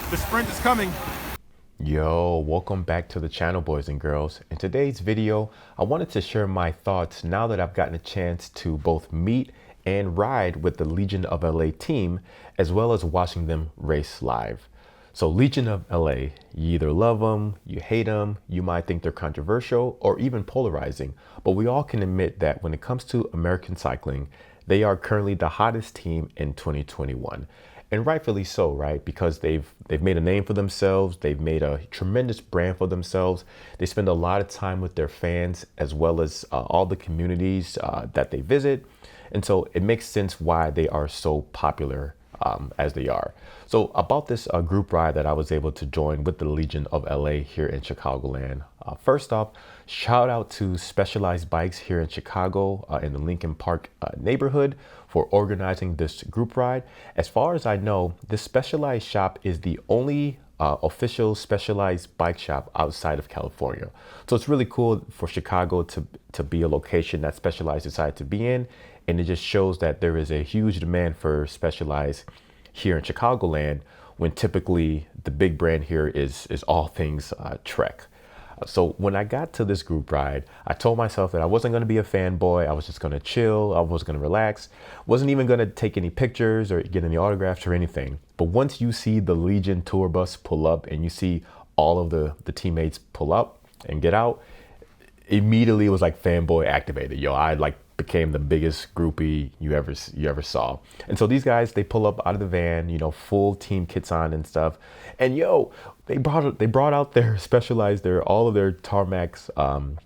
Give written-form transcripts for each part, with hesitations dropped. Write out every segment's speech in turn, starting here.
The sprint is coming. Yo, welcome back to the channel, boys and girls. In today's video, I wanted to share my thoughts now that I've gotten a chance to both meet and ride with the Legion of LA team, as well as watching them race live. So Legion of LA, you either love them, you hate them, you might think they're controversial or even polarizing, but we all can admit that when it comes to American cycling, they are currently the hottest team in 2021. And rightfully so, right? Because they've made a name for themselves. They've made a tremendous brand for themselves. They spend a lot of time with their fans as well as all the communities that they visit. And so it makes sense why they are so popular as they are. So about this group ride that I was able to join with the Legion of LA here in Chicagoland. First off, shout out to Specialized Bikes here in Chicago in the Lincoln Park neighborhood for organizing this group ride. As far as I know, this Specialized shop is the only official Specialized bike shop outside of California. So it's really cool for Chicago to be a location that Specialized decided to be in. And it just shows that there is a huge demand for Specialized here in Chicagoland, when typically the big brand here is all things Trek. So when I got to this group ride, I told myself that I wasn't going to be a fanboy. I was just going to chill. I was going to relax. Wasn't even going to take any pictures or get any autographs or anything. But once you see the Legion tour bus pull up and you see all of the teammates pull up and get out, immediately it was like fanboy activated. Yo, I like became the biggest groupie you ever saw. And so these guys, they pull up out of the van, you know, full team kits on and stuff. And yo, they brought out their Specialized, all of their Tarmacs,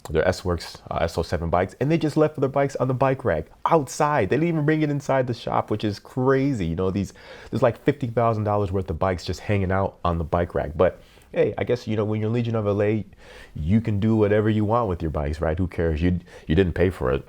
their S-Works SO7 bikes, and they just left their bikes on the bike rack outside. They didn't even bring it inside the shop, which is crazy. You know, there's like $50,000 worth of bikes just hanging out on the bike rack. But hey, I guess, you know, when you're Legion of LA, you can do whatever you want with your bikes, right? Who cares? You didn't pay for it.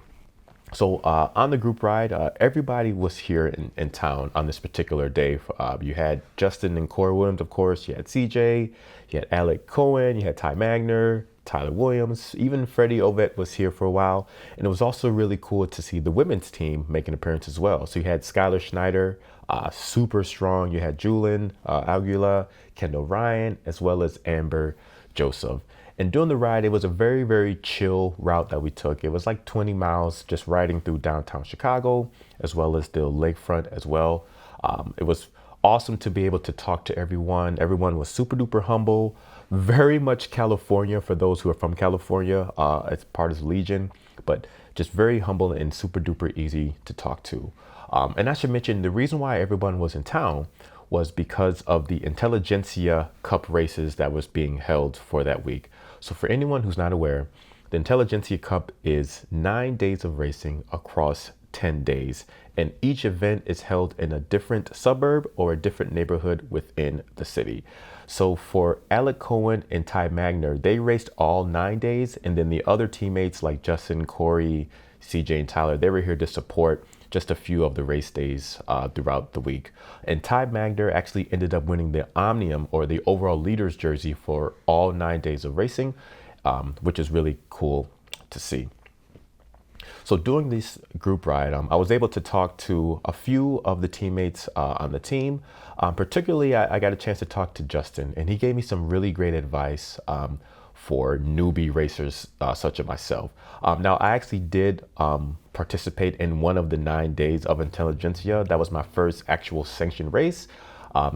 So on the group ride, everybody was here in town on this particular day. You had Justin and Corey Williams, of course. You had CJ, you had Alec Cohen, you had Ty Magner, Tyler Williams, even Freddie Ovett was here for a while. And it was also really cool to see the women's team make an appearance as well. So you had Skylar Schneider, super strong. You had Julian Aguila, Kendall Ryan, as well as Amber Joseph. And during the ride, it was a very, very chill route that we took. It was like 20 miles just riding through downtown Chicago, as well as the lakefront as well. It was awesome to be able to talk to everyone. Everyone was super duper humble, very much California for those who are from California as part of the Legion, but just very humble and super duper easy to talk to. And I should mention the reason why everyone was in town was because of the Intelligentsia Cup races that was being held for that week. So for anyone who's not aware, the Intelligentsia Cup is 9 days of racing across 10 days, and each event is held in a different suburb or a different neighborhood within the city. So for Alec Cohen and Ty Magner, they raced all 9 days, and then the other teammates like Justin, Corey, CJ, and Tyler, they were here to support just a few of the race days throughout the week. And Ty Magner actually ended up winning the Omnium, or the overall leaders jersey, for all 9 days of racing, which is really cool to see. So during this group ride, I was able to talk to a few of the teammates on the team. Particularly, I got a chance to talk to Justin, and he gave me some really great advice for newbie racers such as myself. Now, I actually did participate in one of the 9 days of Intelligentsia. That was my first actual sanctioned race.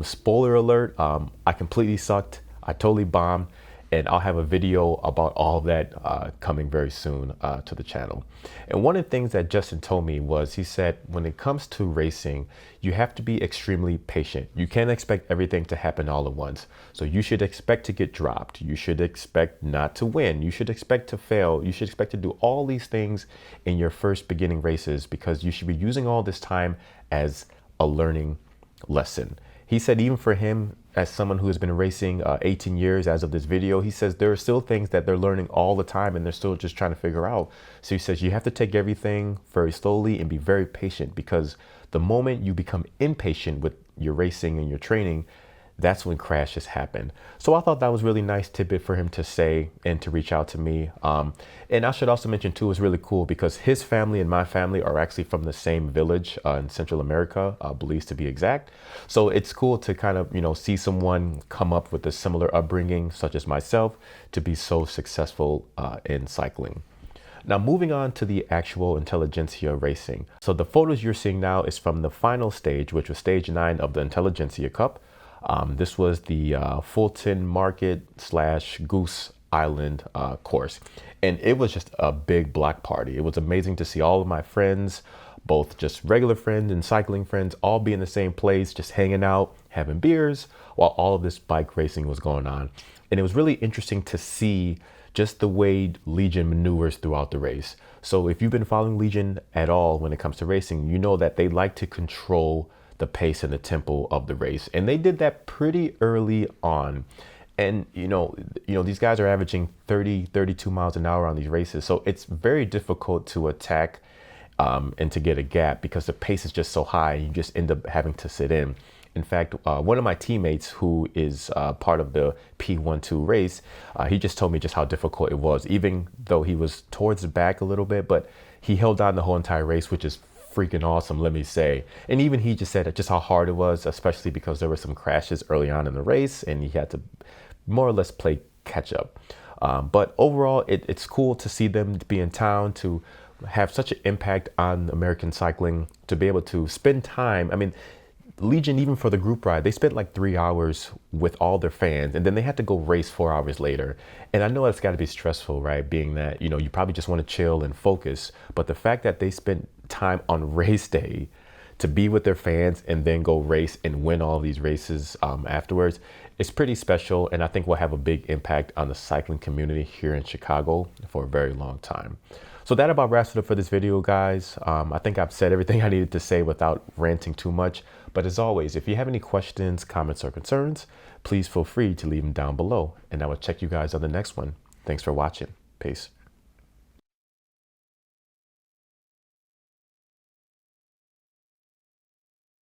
Spoiler alert, I completely sucked. I totally bombed. And I'll have a video about all of that coming very soon to the channel. And one of the things that Justin told me was, he said, when it comes to racing, you have to be extremely patient. You can't expect everything to happen all at once. So you should expect to get dropped. You should expect not to win. You should expect to fail. You should expect to do all these things in your first beginning races, because you should be using all this time as a learning lesson. He said even for him, as someone who has been racing 18 years as of this video, he says there are still things that they're learning all the time and they're still just trying to figure out. So he says you have to take everything very slowly and be very patient, because the moment you become impatient with your racing and your training, that's when crashes happen. So I thought that was really nice tidbit for him to say and to reach out to me. And I should also mention too, it's really cool because his family and my family are actually from the same village in Central America, Belize to be exact. So it's cool to kind of, see someone come up with a similar upbringing, such as myself, to be so successful in cycling. Now, moving on to the actual Intelligentsia racing. So the photos you're seeing now is from the final stage, which was stage 9 of the Intelligentsia Cup. This was the Fulton Market / Goose Island course. And it was just a big block party. It was amazing to see all of my friends, both just regular friends and cycling friends, all be in the same place, just hanging out, having beers, while all of this bike racing was going on. And it was really interesting to see just the way Legion maneuvers throughout the race. So if you've been following Legion at all when it comes to racing, you know that they like to control the pace and the tempo of the race. And they did that pretty early on. And these guys are averaging 30, 32 miles an hour on these races. So it's very difficult to attack and to get a gap because the pace is just so high and you just end up having to sit in. In fact, one of my teammates who is part of the P12 race, he just told me just how difficult it was, even though he was towards the back a little bit, but he held on the whole entire race, which is freaking awesome, let me say. And even he just said just how hard it was, especially because there were some crashes early on in the race and he had to more or less play catch up. But overall, it's cool to see them be in town, to have such an impact on American cycling, to be able to spend time. I mean, Legion, even for the group ride, they spent like 3 hours with all their fans and then they had to go race 4 hours later. And I know it's got to be stressful, right? Being that, you probably just want to chill and focus. But the fact that they spent time on race day to be with their fans and then go race and win all these races afterwards, it's pretty special. And I think will have a big impact on the cycling community here in Chicago for a very long time. So that about wraps it up for this video, guys. I think I've said everything I needed to say without ranting too much. But as always, if you have any questions, comments, or concerns, please feel free to leave them down below. And I will check you guys on the next one. Thanks for watching. Peace.